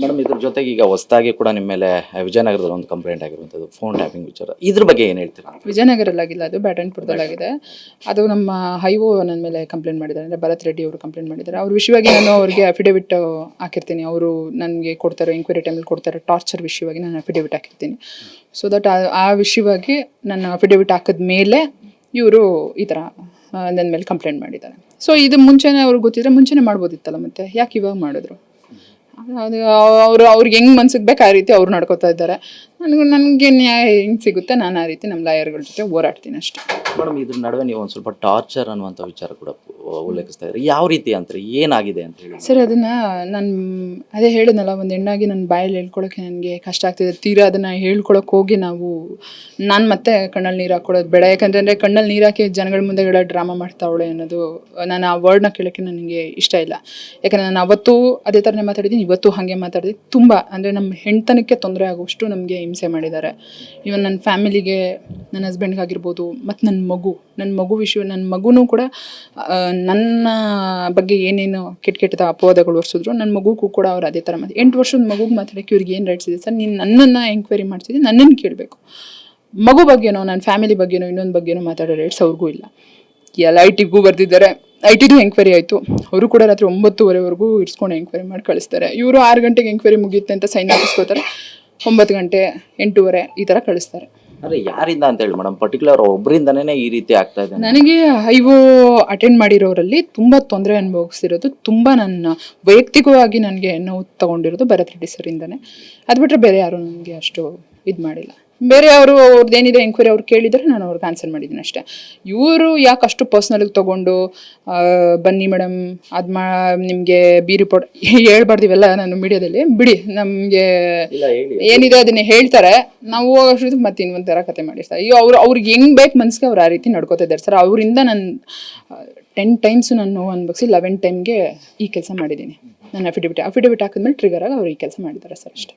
Madam ಇದ್ರ ಜೊತೆಗೆ ಈಗ ಹೊಸದಾಗಿ ಕೂಡ ನಿಮ್ಮ ಮೇಲೆ ವಿಜಯನಗರದಲ್ಲಿ ಒಂದು ಕಂಪ್ಲೇಂಟ್ ಆಗಿರುವಂಥದ್ದು ಫೋನ್ ಟ್ಯಾಪಿಂಗ್ ವಿಚಾರ, ಇದ್ರ ಬಗ್ಗೆ ಏನು ಹೇಳ್ತೀರಾ? ವಿಜಯನಗರಲ್ಲಾಗಿಲ್ಲ, ಅದು ಬ್ಯಾಟನ್ಪುರದಲ್ಲಾಗಿದೆ. ಅದು ನಮ್ಮ ಹೈವೋ ನನ್ನ ಮೇಲೆ ಕಂಪ್ಲೇಂಟ್ ಮಾಡಿದ್ದಾರೆ, ಅಂದರೆ ಭರತ್ ರೆಡ್ಡಿ ಅವರು ಕಂಪ್ಲೇಂಟ್ ಮಾಡಿದ್ದಾರೆ. ಅವ್ರ ವಿಷಯವಾಗಿ ನಾನು ಅವ್ರಿಗೆ ಅಫಿಡೇವಿಟ್ ಹಾಕಿರ್ತೀನಿ. ಅವರು ನನಗೆ ಕೊಡ್ತಾರೆ, ಎಂಕ್ವೈರಿ ಟೈಮಲ್ಲಿ ಕೊಡ್ತಾರೆ, ಟಾರ್ಚರ್ ವಿಷಯವಾಗಿ ನಾನು ಅಫಿಡೇವಿಟ್ ಹಾಕಿರ್ತೀನಿ. ಸೊ ದಟ್ ಆ ವಿಷಯವಾಗಿ ನನ್ನ ಅಫಿಡೇವಿಟ್ ಹಾಕಿದ ಮೇಲೆ ಇವರು ಈ ಥರ ನನ್ನ ಮೇಲೆ ಕಂಪ್ಲೇಂಟ್ ಮಾಡಿದ್ದಾರೆ. ಸೊ ಇದು ಮುಂಚೆನೇ ಅವ್ರಿಗೆ ಗೊತ್ತಿದ್ರೆ ಮುಂಚೆನೇ ಮಾಡ್ಬೋದಿತ್ತಲ್ಲ, ಮತ್ತೆ ಯಾಕೆ ಇವಾಗ ಮಾಡಿದ್ರು? ಅದು ಅವ್ರಿಗೆ ಹೆಂಗೆ ಮನ್ಸಿಗೆ ಬೇಕು ಆ ರೀತಿ ಅವ್ರು ನಡ್ಕೋತಾ ಇದ್ದಾರೆ. ನನಗೆ ನ್ಯಾಯ ಹೆಂಗೆ ಸಿಗುತ್ತೆ ನಾನು ಆ ರೀತಿ ನಮ್ಮ ಲಾಯರ್ಗಳ ಜೊತೆ ಹೋರಾಡ್ತೀನಿ ಅಷ್ಟೇ. ಮೇಡಮ್ ಇದ್ರ ನಡುವೆ ನೀವು ಒಂದು ಸ್ವಲ್ಪ ಟಾರ್ಚರ್ ಅನ್ನುವಂಥ ವಿಚಾರ ಕೂಡ ಉಲ್ಲೇಖಿಸ್ತಾ ಇದ್ದಾರೆ. ಯಾವ ರೀತಿ ಅಂತಾರೆ, ಏನಾಗಿದೆ ಅಂತ ಹೇಳಿ? ಸರ್ ಅದನ್ನು ನಾನು ಅದೇ ಹೇಳಿದ್ನಲ್ಲ, ಒಂದು ಹೆಣ್ಣಾಗಿ ನನ್ನ ಬಾಯಲ್ಲಿ ಹೇಳ್ಕೊಳಕ್ಕೆ ನನಗೆ ಕಷ್ಟ ಆಗ್ತಿದೆ. ತೀರಾ ಅದನ್ನು ಹೇಳ್ಕೊಳಕ್ಕೆ ಹೋಗಿ ನಾನು ಮತ್ತೆ ಕಣ್ಣಲ್ಲಿ ನೀರು ಹಾಕ್ಕೊಳ್ಳೋದು ಬೇಡ. ಯಾಕಂದರೆ ಕಣ್ಣಲ್ಲಿ ನೀರು ಹಾಕಿ ಜನಗಳ ಮುಂದೆಗಡೆ ಡ್ರಾಮಾ ಮಾಡ್ತಾವಳೆ ಅನ್ನೋದು, ನಾನು ಆ ವರ್ಡ್ನ ಕೇಳೋಕ್ಕೆ ನನಗೆ ಇಷ್ಟ ಇಲ್ಲ. ಯಾಕಂದರೆ ನಾನು ಅವತ್ತು ಅದೇ ಥರನೇ ಮಾತಾಡಿದ್ದೀನಿ, ಇವತ್ತು ಹಾಗೆ ಮಾತಾಡಿದ್ದೀನಿ. ತುಂಬ ಅಂದರೆ ನಮ್ಮ ಹೆಣ್ತನಕ್ಕೆ ತೊಂದರೆ ಆಗುವಷ್ಟು ನಮಗೆ ಹಿಂಸೆ ಮಾಡಿದ್ದಾರೆ. ಇವನ್ ನನ್ನ ಫ್ಯಾಮಿಲಿಗೆ, ನನ್ನ ಹಸ್ಬೆಂಡ್ಗಾಗಿರ್ಬೋದು, ಮತ್ತು ನನ್ನ ಮಗು ವಿಷಯ, ನನ್ನ ಮಗುನೂ ಕೂಡ ನನ್ನ ಬಗ್ಗೆ ಏನೇನು ಕೆಟ್ಟ ಅಪವಾದಗಳು ಹೊರಿಸಿದ್ರು, ನನ್ನ ಮಗುಗೂ ಕೂಡ ಅವ್ರು ಅದೇ ಥರ 8 ವರ್ಷದ ಮಗುಗೆ ಮಾತಾಡೋಕ್ಕೆ ಇವ್ರಿಗೆ ಏನು ರೈಟ್ಸ್ ಇದೆ ಸರ್? ನೀನು ನನ್ನನ್ನು ಎಂಕ್ವೈರಿ ಮಾಡ್ತಿದ್ದೆ, ನನ್ನನ್ನು ಕೇಳಬೇಕು. ಮಗು ಬಗ್ಗೆನೋ ನನ್ನ ಫ್ಯಾಮಿಲಿ ಬಗ್ಗೆನೋ ಇನ್ನೊಂದು ಬಗ್ಗೆನೋ ಮಾತಾಡೋ ರೈಟ್ಸ್ ಅವ್ರಿಗೂ ಇಲ್ಲ. ಎಲ್ಲ IT ಗೂ ಬರೆದಿದ್ದಾರೆ, IT ದು ಎಂಕ್ವೈರಿ ಆಯಿತು. ಅವರು ಕೂಡ ರಾತ್ರಿ 9:30ವರೆಗೂ ಇರಿಸ್ಕೊಂಡು ಎಂಕ್ವೈರಿ ಮಾಡಿ ಕಳಿಸ್ತಾರೆ. ಇವರು 6 ಗಂಟೆಗೆ ಎಂಕ್ವೈರಿ ಮುಗಿಯುತ್ತೆ ಅಂತ ಸೈನ್ ಹಾಕಿಸ್ಕೋತಾರೆ, 9 ಗಂಟೆ 8:30 ಈ ಥರ ಕಳಿಸ್ತಾರೆ. ಅಂದರೆ ಯಾರಿಂದ ಅಂತ ಹೇಳಿ ಮೇಡಮ್, ಪರ್ಟಿಕ್ಯುಲರ್ ಒಬ್ಬರಿಂದನೇ ಈ ರೀತಿ ಆಗ್ತಾ ಇದೆ? ನನಗೆ ಹೈವೋ ಅಟೆಂಡ್ ಮಾಡಿರೋರಲ್ಲಿ ತುಂಬ ತೊಂದರೆ ಅನುಭವಿಸಿರೋದು, ತುಂಬ ನನ್ನ ವೈಯಕ್ತಿಕವಾಗಿ ನನಗೆ ನೋವು ತಗೊಂಡಿರೋದು ಭರತ್ ರೆಡ್ಡಿ ಸರಿಂದನೇ. ಅದು ಬಿಟ್ಟರೆ ಬೇರೆ ಯಾರು ನನಗೆ ಅಷ್ಟು ಇದು ಮಾಡಿಲ್ಲ. ಬೇರೆ ಅವ್ರದ್ದೇನಿದೆ ಎಂಕ್ವೈರಿ ಅವ್ರು ಕೇಳಿದರೆ ನಾನು ಅವ್ರಿಗೆ ಆನ್ಸರ್ ಮಾಡಿದ್ದೀನಿ ಅಷ್ಟೇ. ಇವರು ಯಾಕೆ ಅಷ್ಟು ಪರ್ಸ್ನಲ್ಗೆ ತೊಗೊಂಡು ಬನ್ನಿ ಮೇಡಮ್ ಅದು ನಿಮಗೆ ರಿಪೋರ್ಟ್ ಹೇಳ್ಬಾರ್ದಿವೆಲ್ಲ ನಾನು ಮೀಡಿಯಾದಲ್ಲಿ ಬಿಡಿ, ನಮಗೆ ಏನಿದೆ ಅದನ್ನೇ ಹೇಳ್ತಾರೆ, ನಾವು ಹೋಗೋಷ್ಟು ಮತ್ತೆ ಇನ್ನೊಂದು ಥರ ಕತೆ ಮಾಡಿರ್ತಾರೆ. ಅವ್ರಿಗೆ ಹೆಂಗೆ ಬೇಕು ಮನ್ಸಿಗೆ ಅವ್ರು ಆ ರೀತಿ ನಡ್ಕೋತಾ ಇದ್ದಾರೆ ಸರ್. ಅವರಿಂದ ನಾನು 10 ಟೈಮ್ಸು ನಾನು ನೋವು ಅನ್ಭವಿಸಿ 11 ಟೈಮ್ಗೆ ಈ ಕೆಲಸ ಮಾಡಿದ್ದೀನಿ. ನಾನು ಅಫಿಡೇವಿಟ್ ಹಾಕಿದ್ಮೇಲೆ ಟ್ರಿಗರ್ ಆಗಿ ಅವ್ರು ಈ ಕೆಲಸ ಮಾಡಿದ್ದಾರೆ ಸರ್ ಅಷ್ಟೇ.